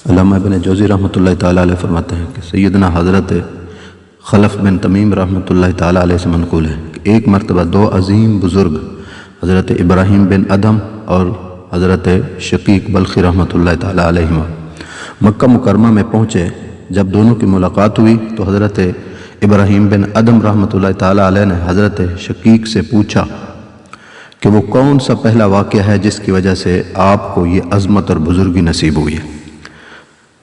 علامہ ابن جوزی رحمۃ اللہ تعالیٰ علیہ فرماتے ہیں کہ سیدنا حضرت خلف بن تمیم رحمۃ اللہ تعالیٰ علیہ سے منقول ہے کہ ایک مرتبہ دو عظیم بزرگ حضرت ابراہیم بن ادھم اور حضرت شقیق بلخی رحمۃ اللہ تعالیٰ علیہ مکہ مکرمہ میں پہنچے۔ جب دونوں کی ملاقات ہوئی تو حضرت ابراہیم بن ادھم رحمۃ اللہ تعالیٰ علیہ نے حضرت شقیق سے پوچھا کہ وہ کون سا پہلا واقعہ ہے جس کی وجہ سے آپ کو یہ عظمت اور بزرگی نصیب ہوئی ہے؟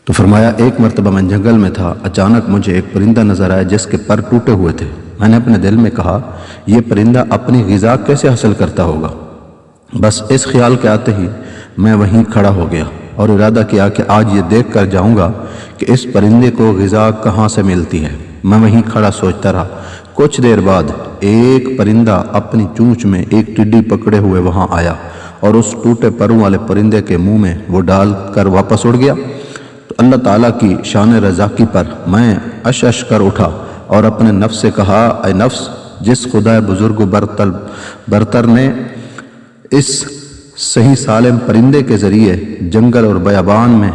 تو فرمایا ایک مرتبہ میں جنگل میں تھا، اچانک مجھے ایک پرندہ نظر آیا جس کے پر ٹوٹے ہوئے تھے۔ میں نے اپنے دل میں کہا یہ پرندہ اپنی غذا کیسے حاصل کرتا ہوگا؟ بس اس خیال کے آتے ہی میں وہیں کھڑا ہو گیا اور ارادہ کیا کہ آج یہ دیکھ کر جاؤں گا کہ اس پرندے کو غذا کہاں سے ملتی ہے۔ میں وہیں کھڑا سوچتا رہا۔ کچھ دیر بعد ایک پرندہ اپنی چونچ میں ایک ٹڈی پکڑے ہوئے وہاں آیا اور اس ٹوٹے پروں والے پرندے کے منہ میں وہ ڈال کر واپس اڑ گیا۔ تو اللہ تعالیٰ کی شان رضاکی پر میں اش کر اٹھا اور اپنے نفس سے کہا اے نفس، جس خدا بزرگ و برتر نے اس صحیح سالم پرندے کے ذریعے جنگل اور بیابان میں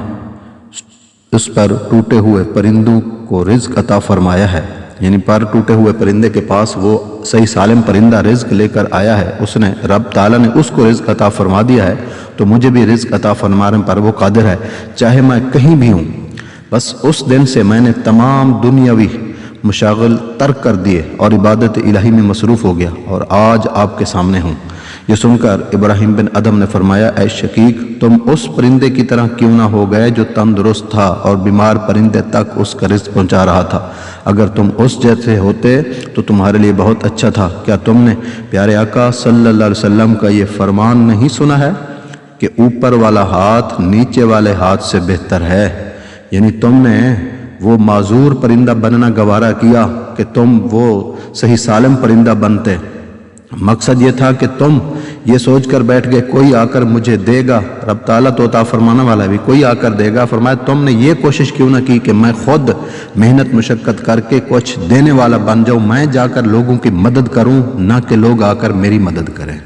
اس پر ٹوٹے ہوئے پرندوں کو رزق عطا فرمایا ہے، یعنی پر ٹوٹے ہوئے پرندے کے پاس وہ صحیح سالم پرندہ رزق لے کر آیا ہے، اس نے رب تعالیٰ نے اس کو رزق عطا فرما دیا ہے، تو مجھے بھی رزق عطا فرمانے پر وہ قادر ہے، چاہے میں کہیں بھی ہوں۔ بس اس دن سے میں نے تمام دنیاوی مشاغل ترک کر دیے اور عبادت الہی میں مصروف ہو گیا اور آج آپ کے سامنے ہوں۔ یہ سن کر ابراہیم بن ادھم نے فرمایا اے شقیق، تم اس پرندے کی طرح کیوں نہ ہو گئے جو تندرست تھا اور بیمار پرندے تک اس کا رزق پہنچا رہا تھا؟ اگر تم اس جیسے ہوتے تو تمہارے لیے بہت اچھا تھا۔ کیا تم نے پیارے آقا صلی اللہ علیہ وسلم کا یہ فرمان نہیں سنا ہے کہ اوپر والا ہاتھ نیچے والے ہاتھ سے بہتر ہے؟ یعنی تم نے وہ معذور پرندہ بننا گوارا کیا کہ تم وہ صحیح سالم پرندہ بنتے۔ مقصد یہ تھا کہ تم یہ سوچ کر بیٹھ گئے کوئی آ کر مجھے دے گا، رب تعالیٰ تو عطا فرمانا والا بھی، کوئی آ کر دے گا۔ فرمایا تم نے یہ کوشش کیوں نہ کی کہ میں خود محنت مشقت کر کے کچھ دینے والا بن جاؤں، میں جا کر لوگوں کی مدد کروں، نہ کہ لوگ آ کر میری مدد کریں۔